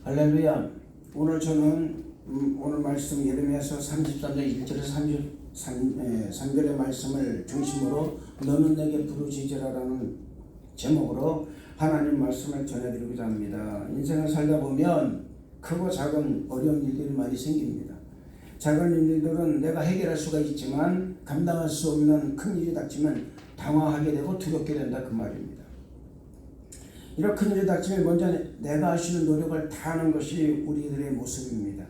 할렐루야. 오늘 저는 오늘 말씀 예레미야서 33장 1절에서 3절의 말씀을 중심으로 너는 내게 부르짖으라라는 제목으로 하나님 말씀을 전해드리고자 합니다. 인생을 살다 보면 크고 작은 어려운 일들이 많이 생깁니다. 작은 일들은 내가 해결할 수가 있지만 감당할 수 없는 큰 일이 닥치면 당황하게 되고 두렵게 된다 그 말입니다. 이런 큰 일이 닥치면 먼저 내가 할 수 있는 노력을 다하는 것이 우리들의 모습입니다.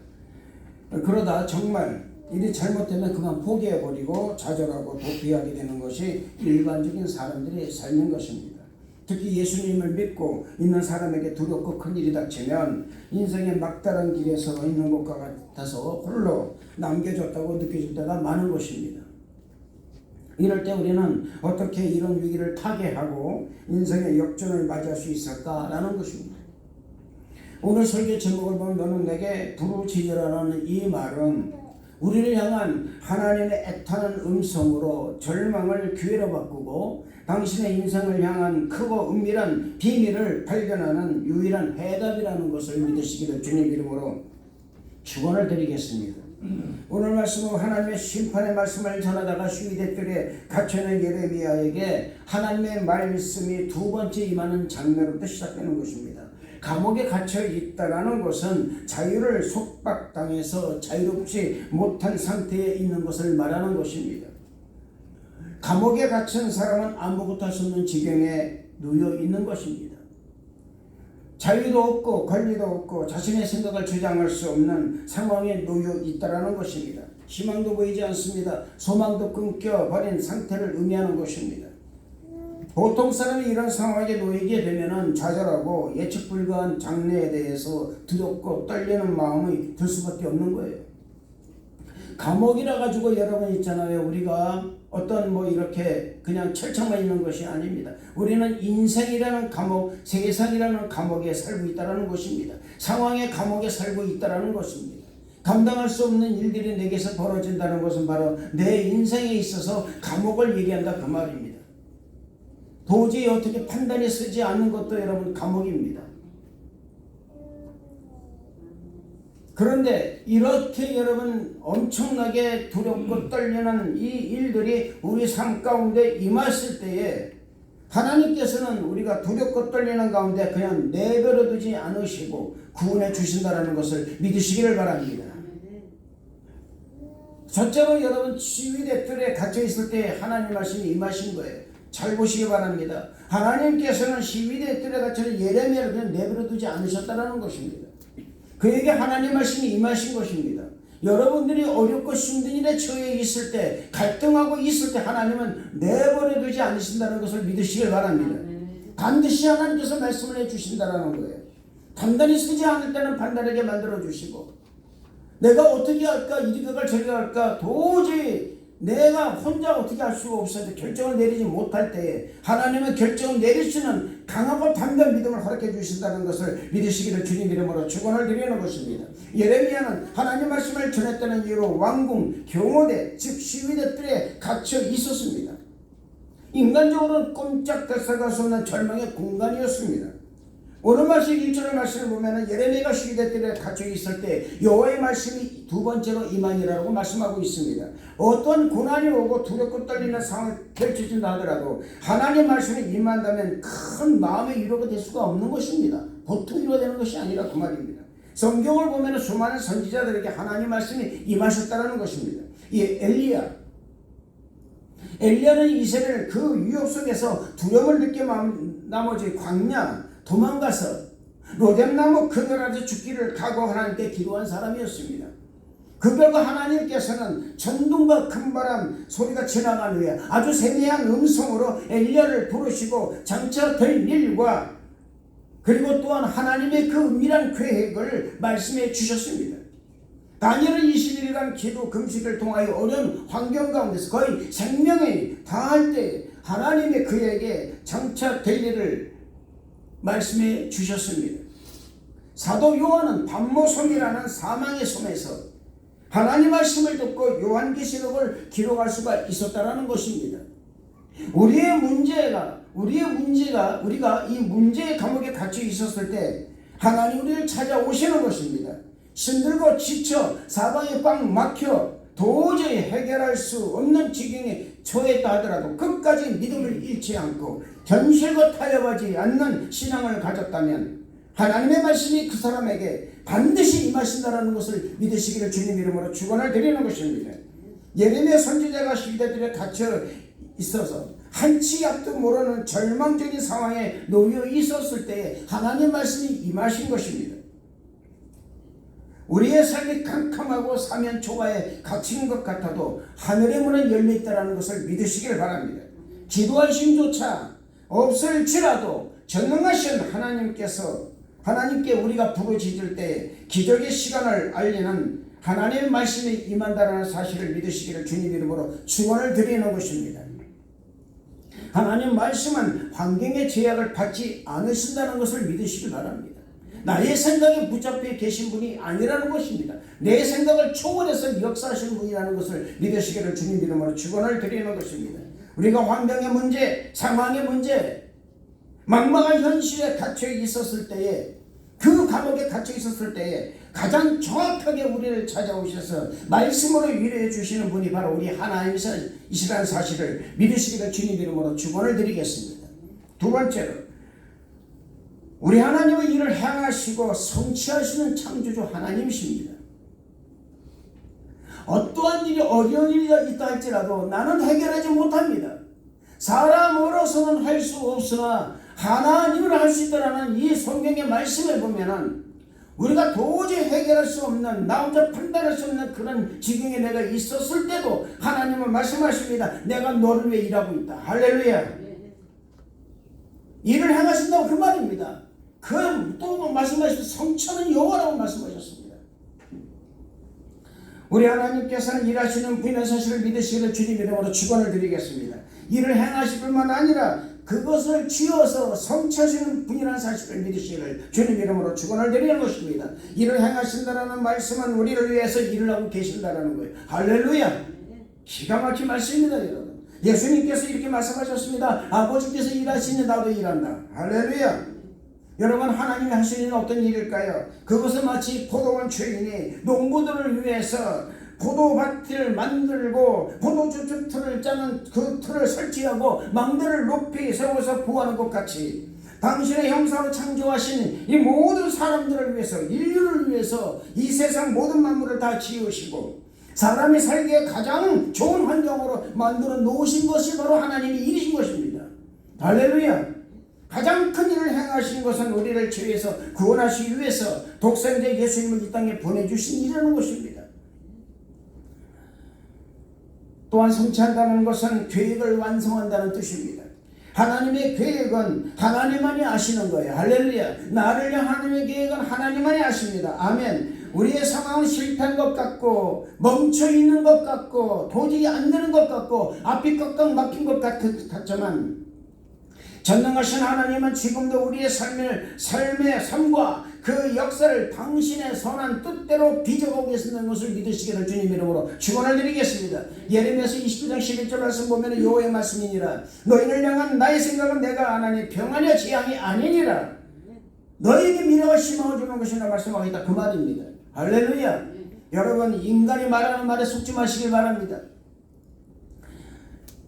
그러다 정말 일이 잘못되면 그만 포기해버리고 좌절하고 도피하게 되는 것이 일반적인 사람들이 삶인 것입니다. 특히 예수님을 믿고 있는 사람에게 두렵고 큰 일이 닥치면 인생의 막다른 길에서 있는 것과 같아서 홀로 남겨졌다고 느껴질 때가 많은 것입니다. 이럴 때 우리는 어떻게 이런 위기를 타개하고 인생의 역전을 맞이할 수 있을까라는 것입니다. 오늘 설교 제목을 보면 너는 내게 부르짖으라는 이 말은 우리를 향한 하나님의 애타는 음성으로 절망을 기회로 바꾸고 당신의 인생을 향한 크고 은밀한 비밀을 발견하는 유일한 해답이라는 것을 믿으시기를 주님 이름으로 축원을 드리겠습니다. 오늘 말씀은 하나님의 심판의 말씀을 전하다가 시위대들에 갇혀있는 예레미야에게 하나님의 말씀이 두 번째 임하는 장면부터 시작되는 것입니다. 감옥에 갇혀 있다라는 것은 자유를 속박당해서 자유롭지 못한 상태에 있는 것을 말하는 것입니다. 감옥에 갇힌 사람은 아무것도 할 수 없는 지경에 놓여 있는 것입니다. 자유도 없고 권리도 없고 자신의 생각을 주장할 수 없는 상황에 놓여 있다라는 것입니다. 희망도 보이지 않습니다. 소망도 끊겨버린 상태를 의미하는 것입니다. 보통 사람이 이런 상황에 놓이게 되면 좌절하고 예측 불가한 장래에 대해서 두렵고 떨리는 마음이 들 수밖에 없는 거예요. 감옥이라 가지고 여러분 있잖아요. 우리가 어떤 이렇게 그냥 철창만 있는 것이 아닙니다. 우리는 인생이라는 감옥, 세상이라는 감옥에 살고 있다는 것입니다. 상황의 감옥에 살고 있다는 것입니다. 감당할 수 없는 일들이 내게서 벌어진다는 것은 바로 내 인생에 있어서 감옥을 얘기한다 그 말입니다. 도저히 어떻게 판단이 서지 않는 것도 여러분 감옥입니다. 그런데 이렇게 여러분 엄청나게 두렵고 떨리는 이 일들이 우리 삶 가운데 임했을 때에 하나님께서는 우리가 두렵고 떨리는 가운데 그냥 내버려 두지 않으시고 구원해 주신다는 것을 믿으시기를 바랍니다. 첫째로 여러분 시위대들에 갇혀 있을 때 하나님 말씀이 임하신 거예요. 잘 보시기 바랍니다. 하나님께서는 시위대들에 갇혀 예레미야를 그냥 내버려 두지 않으셨다는 것입니다. 그에게 하나님 말씀이 임하신 것입니다. 여러분들이 어렵고 힘든 일에 처해 있을 때, 갈등하고 있을 때 하나님은 내버려 두지 않으신다는 것을 믿으시길 바랍니다. 반드시 하나님께서 말씀을 해주신다는 거예요. 단단히 서지 않을 때는 단단하게 만들어 주시고, 내가 어떻게 할까, 이리 가갈 저리 갈까, 도저히 내가 혼자 어떻게 할 수가 없어서 결정을 내리지 못할 때에 하나님은 결정을 내릴 수는 강하고 담대한 믿음을 허락해 주신다는 것을 믿으시기를 주님 이름으로 축원을 드리는 것입니다. 예레미야는 하나님 말씀을 전했다는 이유로 왕궁, 경호대, 즉 시위대들에 갇혀 있었습니다. 인간적으로는 꼼짝할 수 없는 절망의 공간이었습니다. 오늘 말씀 1절의 말씀을 보면 예레미야가 시위대들에 갇혀 있을 때 여호와의 말씀이 두 번째로 임하니라고 말씀하고 있습니다. 어떤 고난이 오고 두렵고 떨리는 상황이 펼쳐진다 하더라도 하나님의 말씀이 임한다면 큰 마음의 위로가 될 수가 없는 것입니다. 보통 위로가 되는 것이 아니라 그 말입니다. 성경을 보면 수많은 선지자들에게 하나님의 말씀이 임하셨다는 것입니다. 이 엘리야는 이스라엘 그 위협 속에서 두려움을 느낀 나머지 광야 도망가서 로뎀나무 그늘 아래 죽기를 각오 하나님께 기도한 사람이었습니다. 그 결과 하나님께서는 천둥과 큰바람 소리가 지나간 후에 아주 세미한 음성으로 엘리야를 부르시고 장차 될 일과 그리고 또한 하나님의 그 은밀한 계획을 말씀해 주셨습니다. 다니엘은 21일간 기도 금식을 통하여 어려운 환경 가운데서 거의 생명이 다할 때 하나님의 그에게 장차 될 일을 말씀해 주셨습니다. 사도 요한은 반모섬이라는 사망의 섬에서 하나님 말씀을 듣고 요한계시록을 기록할 수가 있었다는 것입니다. 우리가 이 문제의 감옥에 갇혀 있었을 때 하나님 우리를 찾아오시는 것입니다. 힘들고 지쳐 사방에 꽉 막혀 도저히 해결할 수 없는 지경에 처했다 하더라도 끝까지 믿음을 잃지 않고 견실고 타협하지 않는 신앙을 가졌다면 하나님의 말씀이 그 사람에게 반드시 임하신다는 것을 믿으시기를 주님 이름으로 축원을 드리는 것입니다. 예레미야 선지자가 시대들에 갇혀 있어서 한치 앞도 모르는 절망적인 상황에 놓여 있었을 때에 하나님의 말씀이 임하신 것입니다. 우리의 삶이 캄캄하고 사면 초가에 갇힌 것 같아도 하늘의 문은 열려있다는 것을 믿으시길 바랍니다. 기도할 힘조차 없을지라도 전능하신 하나님께 우리가 부르짖을 때 기적의 시간을 알리는 하나님의 말씀이 임한다는 사실을 믿으시기를 주님 이름으로 축원을 드리는 것입니다. 하나님 말씀은 환경의 제약을 받지 않으신다는 것을 믿으시길 바랍니다. 나의 생각에 붙잡혀 계신 분이 아니라는 것입니다. 내 생각을 초월해서 역사하시는 분이라는 것을 믿으시기를 주님 이름으로 축원을 드리는 것입니다. 우리가 환경의 문제, 상황의 문제, 막막한 현실에 갇혀 있었을 때에, 그 감옥에 갇혀 있었을 때에 가장 정확하게 우리를 찾아오셔서 말씀으로 위로해 주시는 분이 바로 우리 하나님이시라는 사실을 믿으시기를 주님 이름으로 축원을 드리겠습니다. 두 번째로, 우리 하나님은 이를 행하시고 성취하시는 창조주 하나님이십니다. 어떠한 일이 어려운 일이 있다 할지라도 나는 해결하지 못합니다. 사람으로서는 할 수 없으나 하나님을 할 수 있다는 이 성경의 말씀을 보면은 우리가 도저히 해결할 수 없는, 나 혼자 판단할 수 없는 그런 지경에 내가 있었을 때도 하나님은 말씀하십니다. 내가 너를 위해 일하고 있다. 할렐루야. 일을 행하신다고 그 말입니다. 또 말씀하신 성취하는 여호와라고 말씀하셨습니다. 우리 하나님께서는 일하시는 분의 사실을 믿으시기를 주님 이름으로 축원을 드리겠습니다. 일을 행하실 뿐만 아니라 그것을 쥐어서 성취하시는 분이라는 사실을 믿으시기를 주님 이름으로 축원을 드리는 것입니다. 일을 행하신다라는 말씀은 우리를 위해서 일을 하고 계신다라는 거예요. 할렐루야. 기가 막힌 말씀입니다, 여러분. 예수님께서 이렇게 말씀하셨습니다. 아버지께서 일하시니 나도 일한다. 할렐루야. 여러분, 하나님이 하시는 일은 어떤 일일까요? 그것은 마치 포도원 주인이 농부들을 위해서 포도밭을 만들고 포도주 틀을 짜는 그 틀을 설치하고 망대를 높이 세워서 보호하는 것 같이 당신의 형상으로 창조하신 이 모든 사람들을 위해서, 인류를 위해서 이 세상 모든 만물을 다 지으시고 사람이 살기에 가장 좋은 환경으로 만들어 놓으신 것이 바로 하나님의 일이신 것입니다. 할렐루야. 가장 큰 일을 행하신 것은 우리를 죄에서 구원하시기 위해서 독생자 예수님을 이 땅에 보내주신 일이라는 것입니다. 또한 성취한다는 것은 계획을 완성한다는 뜻입니다. 하나님의 계획은 하나님만이 아시는 거예요. 할렐루야. 나를 위한 하나님의 계획은 하나님만이 아십니다. 아멘. 우리의 상황은 실패한 것 같고 멈춰있는 것 같고 도저히 안 되는 것 같고 앞이 꽉꽉 막힌 것 같지만 전능하신 하나님은 지금도 우리의 삶의 삶과 그 역사를 당신의 선한 뜻대로 빚어가고 계시는 것을 믿으시기를 주님 이름으로 축원을 드리겠습니다. 예레미야서 29장 11절 말씀 보면 여호와의 말씀이니라. 너희를 향한 나의 생각은 내가 아나니 평안이여 재앙이 아니니라. 너희에게 미래가 희망을 주는 것이라 말씀하고 있다. 그 말입니다. 할렐루야. 여러분, 인간이 말하는 말에 속지 마시길 바랍니다.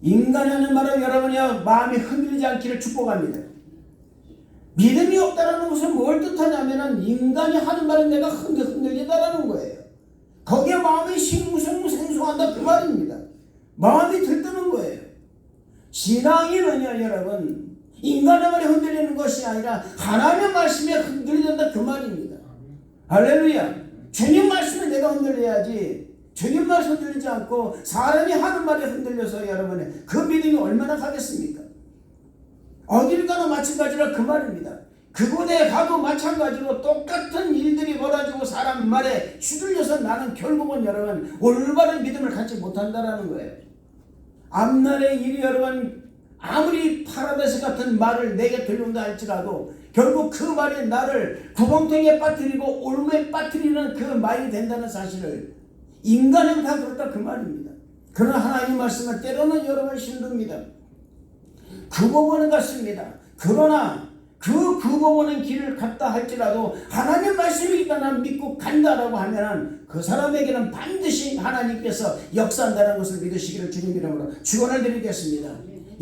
인간이 하는 말은 여러분이 마음이 흔들리지 않기를 축복합니다. 믿음이 없다라는 것은 뭘 뜻하냐면은 인간이 하는 말은 내가 흔들리다라는 거예요. 거기에 마음이 생소한다 그 말입니다. 마음이 들뜨는 거예요. 신앙이는요, 여러분, 인간의 말이 흔들리는 것이 아니라 하나님의 말씀에 흔들린다 그 말입니다. 할렐루야. 주님 말씀에 내가 흔들려야지 주님 말씀 흔들리지 않고 사람이 하는 말에 흔들려서 여러분의 그 믿음이 얼마나 가겠습니까? 어딜 가나 마찬가지라 그 말입니다. 그곳에 가도 마찬가지로 똑같은 일들이 벌어지고 사람 말에 휘둘려서 나는 결국은 여러분 올바른 믿음을 갖지 못한다라는 거예요. 앞날의 일이 여러분 아무리 파라다이스 같은 말을 내게 들려온다 할지라도 결국 그 말이 나를 구멍통에 빠뜨리고 올무에 빠뜨리는 그 말이 된다는 사실을 인간은 다 그렇다 그 말입니다. 그러나 하나님 말씀은 때로는 여러분 힘듭니다. 그 부분은 같습니다. 그러나 그 보고는 길을 갔다 할지라도 하나님 말씀이니까 난 믿고 간다라고 하면은 그 사람에게는 반드시 하나님께서 역사한다는 것을 믿으시기를 주님 이름으로 축원을 드리겠습니다.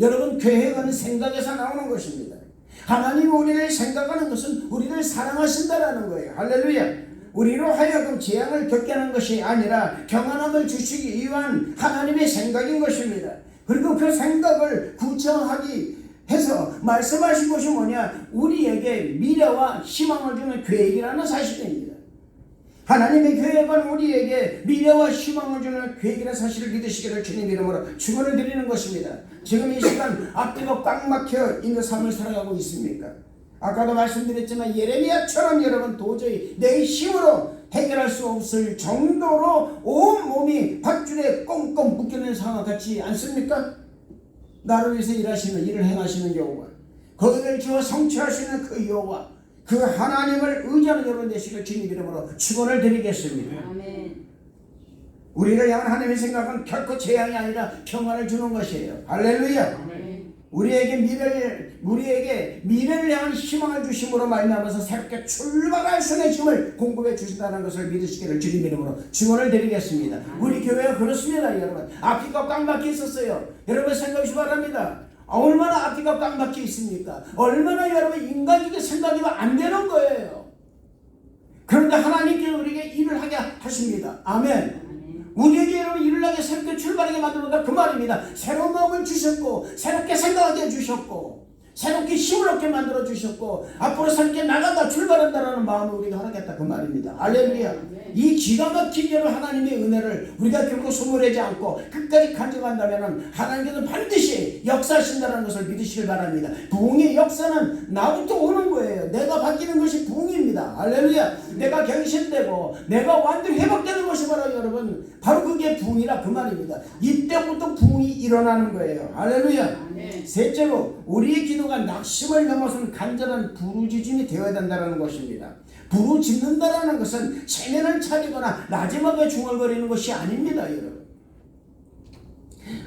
여러분, 계획은 생각에서 나오는 것입니다. 하나님 우리를 생각하는 것은 우리를 사랑하신다라는 거예요. 할렐루야. 우리로 하여금 재앙을 겪게 하는 것이 아니라 평안함을 주시기 위한 하나님의 생각인 것입니다. 그리고 그 생각을 구체화하기 해서 말씀하신 것이 뭐냐? 우리에게 미래와 희망을 주는 계획이라는 사실입니다. 하나님의 계획은 우리에게 미래와 희망을 주는 계획이라는 사실을 믿으시기를 주님 이름으로 축원을 드리는 것입니다. 지금 이 시간 앞뒤가 꽉 막혀 있는 삶을 살아가고 있습니까? 아까도 말씀드렸지만 예레미야처럼 여러분 도저히 내 힘으로 해결할 수 없을 정도로 온 몸이 밧줄에 꽁꽁 묶여있는 상황 같지 않습니까? 나를 위해서 일을 행하시는 여호와, 거기를 지어 성취하시는 그 여호와, 그 하나님을 의지하는 여러분 되시길 주님 이름으로 축원을 드리겠습니다. 아멘. 우리를 향한 하나님의 생각은 결코 재앙이 아니라 평안을 주는 것이에요. 할렐루야. 아멘. 우리에게 미래를 향한 희망을 주심으로 말미암아서 새롭게 출발할 수 있는 힘을 공급해 주신다는 것을 믿으시기를 주님 이름으로 축원을 드리겠습니다. 우리 교회가 그렇습니다. 여러분, 앞뒤가 꽉 막혀 있었어요. 여러분 생각하시기 바랍니다. 얼마나 앞뒤가 꽉 막혀 있습니까? 얼마나 여러분 인간적인 생각이 안 되는 거예요. 그런데 하나님께서 우리에게 일을 하게 하십니다. 아멘. 우리에게 여러분 일을 하게 새롭게 출발하게 만들어다 그 말입니다. 새로운 마음을 주셨고 새롭게 생각하게 해주셨고 새롭게 힘을 얻게 만들어 주셨고 앞으로 새롭게 나간다 출발한다라는 마음을 우리가 허락했다 그 말입니다. 할렐루야. 이 기가 막힌 여러분 하나님의 은혜를 우리가 결코 소홀하지 않고 끝까지 간직한다면 하나님께서 반드시 역사하신다는 것을 믿으시길 바랍니다. 부흥의 역사는 나부터 오는 거예요. 내가 바뀌는 것이 부흥입니다. 할렐루야. 내가 경신되고 내가 완전히 회복되는 것이 바로 여러분 바로 그게 부흥이라 그 말입니다. 이때부터 부흥이 일어나는 거예요. 할렐루야. 셋째로 우리의 기도가 낙심을 넘어선 간절한 부르짖음이 되어야 된다는 것입니다. 부르짖는다라는 것은 체면을 차리거나 마지막에 중얼거리는 것이 아닙니다. 여러분,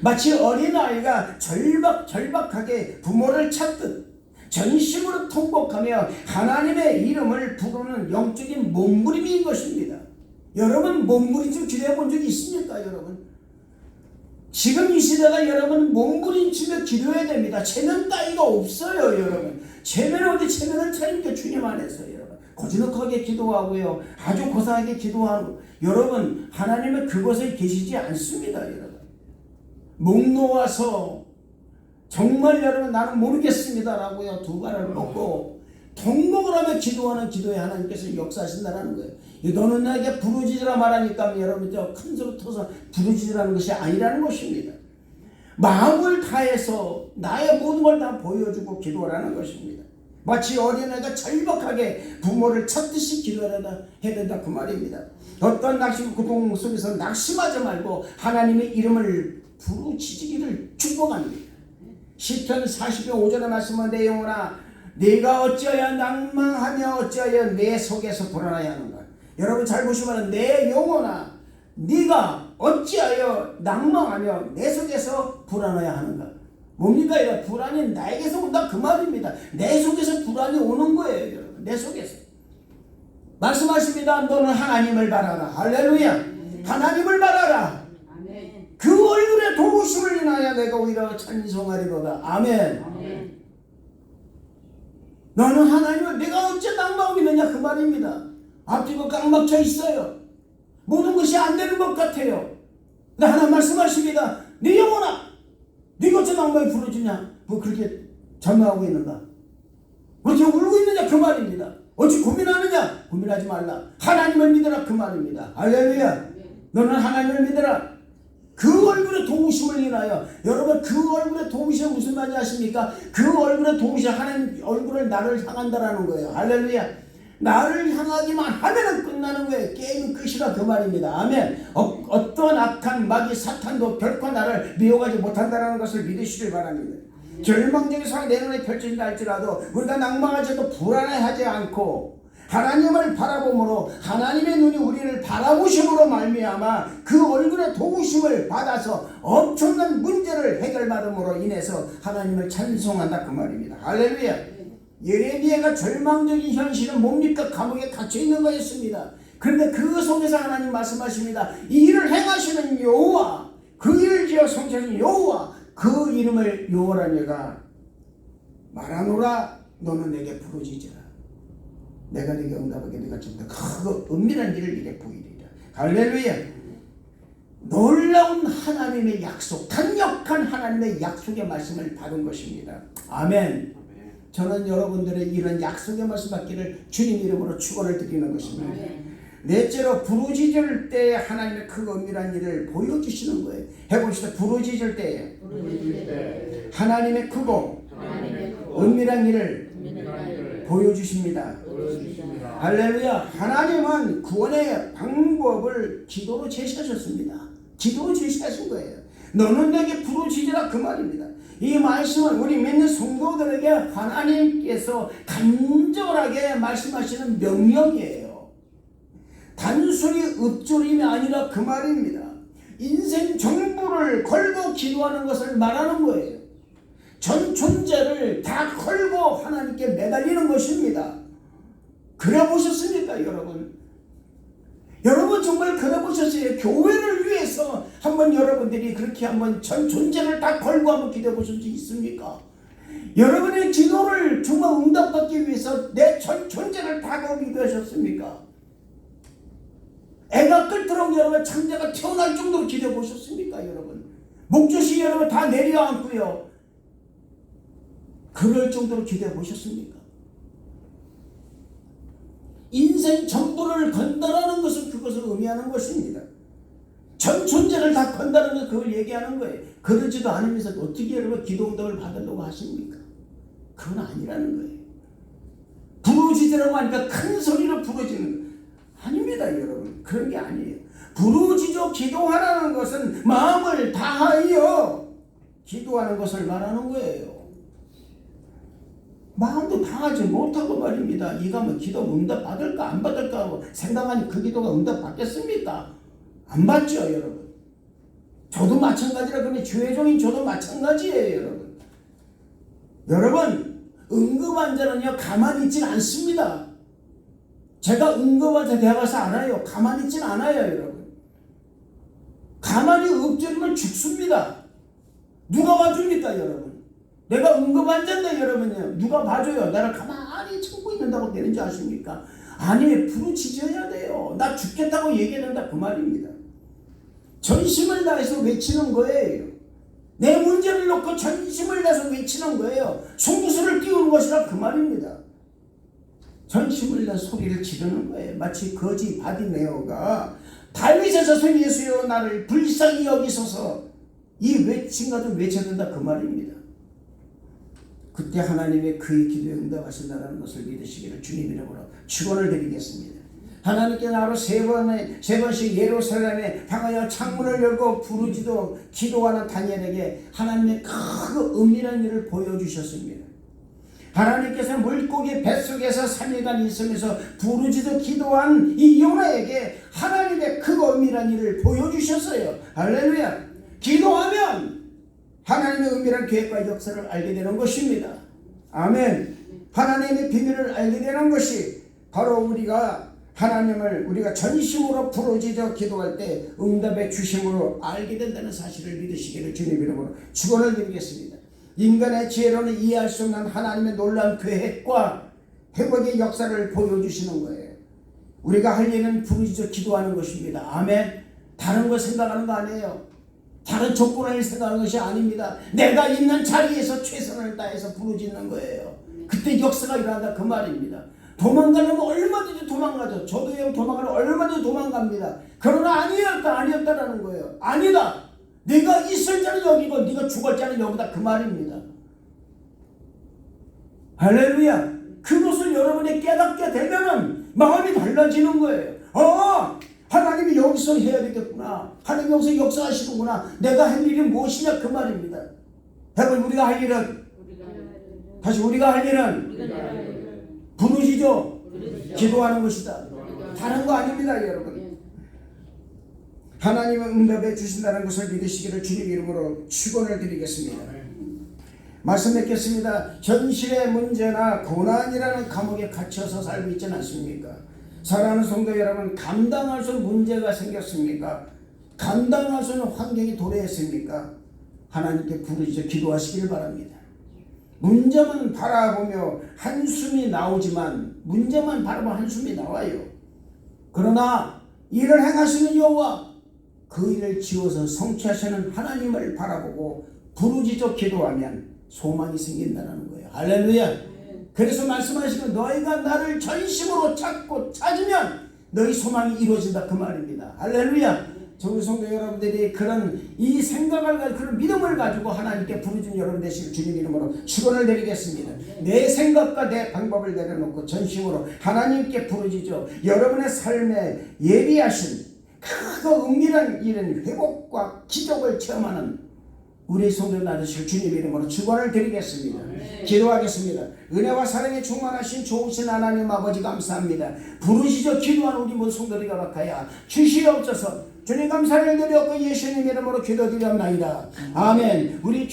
마치 어린아이가 절박하게 부모를 찾듯 전심으로 통곡하며 하나님의 이름을 부르는 영적인 몸부림인 것입니다. 여러분, 몸부림치며 기도해 본 적이 있습니까? 여러분, 지금 이 시대가 여러분 몸부림치며 기도해야 됩니다. 체면 따위가 없어요. 여러분, 체면은 어디 체면을 차립니까? 주님 안에서. 여러분, 거지넉하게 기도하고요, 아주 고상하게 기도하고, 여러분 하나님은 그곳에 계시지 않습니다. 여러분, 목 놓아서 정말 여러분 나는 모르겠습니다라고요 두 발을 뻗고 통곡을 하며 기도하는 기도에 하나님께서 역사하신다는 거예요. 너는 나에게 부르짖으라 말하니까 여러분 큰 소리 터서 부르짖으라는 것이 아니라는 것입니다. 마음을 다해서 나의 모든 걸 다 보여주고 기도하라는 것입니다. 마치 어린애가 절박하게 부모를 찾듯이 기도해야 된다 그 말입니다. 어떤 고통 속에서 낙심하지 말고 하나님의 이름을 부르짖기를 축복합니다. 시편 40편 5절의 말씀은 내 영혼아 네가 어찌하여 낭망하며 어찌하여 내 속에서 불안하여 하는가. 여러분 잘 보시면 내 영혼아 네가 어찌하여 낭망하며 내 속에서 불안하여 하는가. 뭡니까? 이거 불안이 나에게서 온다 그 말입니다. 내 속에서 불안이 오는 거예요. 여러분, 내 속에서 말씀하십니다. 너는 하나님을 바라라. 할렐루야. 하나님을 바라라. 그 얼굴에 도우심을 인하여 내가 오히려 찬송하리로다. 아멘. 너는 하나님을 내가 어째 낭망하고 있느냐 그 말입니다. 앞뒤가 꽉 막혀 있어요. 모든 것이 안 되는 것 같아요. 근데 하나님 말씀하십니다. 네 영혼아 네가 어째 낭망이 부러지냐 뭐 그렇게 전망하고 있는가, 어째 울고 있느냐 그 말입니다. 어찌 고민하느냐 고민하지 말라. 하나님을 믿어라 그 말입니다. 할렐루야. 너는 하나님을 믿어라. 그 얼굴에 도우심을 인하여, 여러분 그 얼굴에 도우심은 무슨 말인지 아십니까? 그 얼굴에 도우심, 하나님 얼굴을 나를 향한다라는 거예요. 할렐루야. 나를 향하기만 하면은 끝나는 거예요. 게임은 끝이라 그 말입니다. 아멘. 어떤 악한 마귀 사탄도 결코 나를 미혹하지 못한다는 것을 믿으시길 바랍니다. 절망적인 상황이 내 눈에 펼쳐진다 할지라도 우리가 낭망하지도 불안해하지 않고 하나님을 바라봄으로 하나님의 눈이 우리를 바라보심으로 말미암아 그 얼굴의 도우심을 받아서 엄청난 문제를 해결받음으로 인해서 하나님을 찬송한다 그 말입니다. 할렐루야. 예레미야가 절망적인 현실은 뭡니까? 감옥에 갇혀 있는 거였습니다. 그런데 그 속에서 하나님 말씀하십니다. 이 일을 행하시는 여호와, 그 일을 지어 성취하신 여호와, 그 이름을 여호와라 내가 말하노라. 너는 내게 부르짖으라. 내가 네게 응답하게 네가 전부 그 은밀한 일을 네게 보이리라. 할렐루야. 놀라운 하나님의 약속, 강력한 하나님의 약속의 말씀을 받은 것입니다. 아멘. 저는 여러분들의 이런 약속의 말씀 받기를 주님 이름으로 축원을 드리는 것입니다. 넷째로 부르짖을 때 하나님의 그 은밀한 일을 보여주시는 거예요. 해봅시다. 부르짖을 때 하나님의 크고 은밀한 일을 보여주십니다. 할렐루야. 하나님은 구원의 방법을 기도로 제시하셨습니다. 기도로 제시하신 거예요. 너는 내게 부르짖으라, 그 말입니다. 이 말씀은 우리 믿는 성도들에게 하나님께서 간절하게 말씀하시는 명령이에요. 단순히 읊조림이 아니라 그 말입니다. 인생 전부를 걸고 기도하는 것을 말하는 거예요. 전 존재를 다 걸고 하나님께 매달리는 것입니다. 그래 보셨습니까, 여러분? 여러분 정말 그래 보셨어요? 교회를 위해서 한번 여러분들이 그렇게 한번 전 존재를 다 걸고 한번 기도해 보신 적 있습니까? 여러분의 기도를 정말 응답받기 위해서 내 전 존재를 다 걸고 기도하셨습니까? 애가 끓도록 여러분 창자가 태어날 정도로 기도해 보셨습니까, 여러분? 목젖이 여러분 다 내려앉고요. 그럴 정도로 기도해 보셨습니까? 인생 전부를 건다라는 것은 그것을 의미하는 것입니다. 전 존재를 다 건다는 것은 그걸 얘기하는 거예요. 그러지도 않으면서 어떻게 여러분 기도응답을 받으려고 하십니까? 그건 아니라는 거예요. 부르짖으라고 하니까 큰 소리로 부르짖는 거 아닙니다, 여러분. 그런 게 아니에요. 부르짖어 기도하라는 것은 마음을 다하여 기도하는 것을 말하는 거예요. 마음도 당하지 못하고 말입니다. 이가 뭐 기도 응답 받을까 안 받을까 하고 생각하니 그 기도가 응답 받겠습니까? 안 받죠, 여러분. 저도 마찬가지라. 그러니 주의 종인 저도 마찬가지예요, 여러분. 여러분, 응급 환자는요 가만히 있진 않습니다. 제가 응급 환자 대봐서 알아요. 가만히 있진 않아요, 여러분. 가만히 읊조리면 죽습니다. 누가 봐줍니까, 여러분? 내가 응급 환자인데 여러분요, 누가 봐줘요? 나를 가만히 참고 있는다고 되는지 아십니까? 아니, 부르짖어야 돼요. 나 죽겠다고 얘기해야 된다, 그 말입니다. 전심을 다해서 외치는 거예요. 내 문제를 놓고 전심을 다해서 외치는 거예요. 송구스를 띄우는 것이라 그 말입니다. 전심을 다해 소리를 지르는 거예요. 마치 거지 바디메오가 다윗의 자손 예수여 나를 불쌍히 여기소서, 이 외침과도 외쳐야 된다, 그 말입니다. 그때 하나님의 그의 기도에 응답하신다는 것을 믿으시기를 주님 이름으로 축원을 드리겠습니다. 하나님께 나로 세 번씩 예루살렘에 향하여 창문을 열고 부르짖어 기도하는 다니엘에게 하나님의 그 은밀한 일을 보여주셨습니다. 하나님께서 물고기 뱃속에서 3일간 있으면서 부르짖어 기도한 이 요나에게 하나님의 그 은밀한 일을 보여주셨어요. 할렐루야. 기도하면 하나님의 은밀한 계획과 역사를 알게 되는 것입니다. 아멘. 하나님의 비밀을 알게 되는 것이 바로 우리가 하나님을 우리가 전심으로 부르짖어 기도할 때 응답의 주심으로 알게 된다는 사실을 믿으시기를 주님 이름으로 축원을 드리겠습니다. 인간의 지혜로는 이해할 수 없는 하나님의 놀라운 계획과 회복의 역사를 보여주시는 거예요. 우리가 할 일은 부르짖어 기도하는 것입니다. 아멘. 다른 거 생각하는 거 아니에요. 다른 조건을 생각하는 것이 아닙니다. 내가 있는 자리에서 최선을 다해서 부르짖는 거예요. 그때 역사가 일어난다, 그 말입니다. 도망가려면 얼마든지 도망가죠. 저도 도망가려면 얼마든지 도망갑니다. 그러나 아니었다라는 거예요. 아니다. 네가 있을 자는 여기고 네가 죽을 자는 여기다, 그 말입니다. 할렐루야. 그것을 여러분이 깨닫게 되면은 마음이 달라지는 거예요. 하나님이 여기서 해야 되겠구나. 하나님이 여기서 역사하시는구나. 내가 할 일이 무엇이냐, 그 말입니다. 여러분, 우리가 할 일은 다시 우리가 할 일은 부르짖어 기도하는 것이다. 다른 거 아닙니다, 여러분. 하나님은 응답해 주신다는 것을 믿으시기를 주님 이름으로 축원을 드리겠습니다. 말씀 맺겠습니다. 현실의 문제나 고난이라는 감옥에 갇혀서 살고 있지 않습니까? 사랑하는 성도 여러분, 감당할 수 없는 문제가 생겼습니까? 감당할 수 없는 환경이 도래했습니까? 하나님께 부르짖어 기도하시길 바랍니다. 문제만 바라보며 한숨이 나오지만, 문제만 바라보면 한숨이 나와요. 그러나 이를 행하시는 여호와, 그 일을 지어서 성취하시는 하나님을 바라보고 부르짖어 기도하면 소망이 생긴다는 거예요. 할렐루야. 그래서 말씀하시고 너희가 나를 전심으로 찾고 찾으면 너희 소망이 이루어진다, 그 말입니다. 할렐루야. 저우리 성도 여러분들이 그런 이 생각을 가지고 그런 믿음을 가지고 하나님께 부르짖는 여러분 되시길 주님 이름으로 축원을 드리겠습니다. 내 생각과 내 방법을 내려놓고 전심으로 하나님께 부르짖어 여러분의 삶에 예비하신 크고 은밀한 이런 회복과 기적을 체험하는 우리 성도 나으실 주님 이름으로 축원을 드리겠습니다. 기도하겠습니다. 은혜와 사랑에 충만하신 좋으신 하나님 아버지 감사합니다. 부르짖어 기도하는 우리 모든 성도들이 허락하여 주시옵소서. 주님 감사를 드렸고 예수님 이름으로 기도드리옵나이다. 아멘. 우리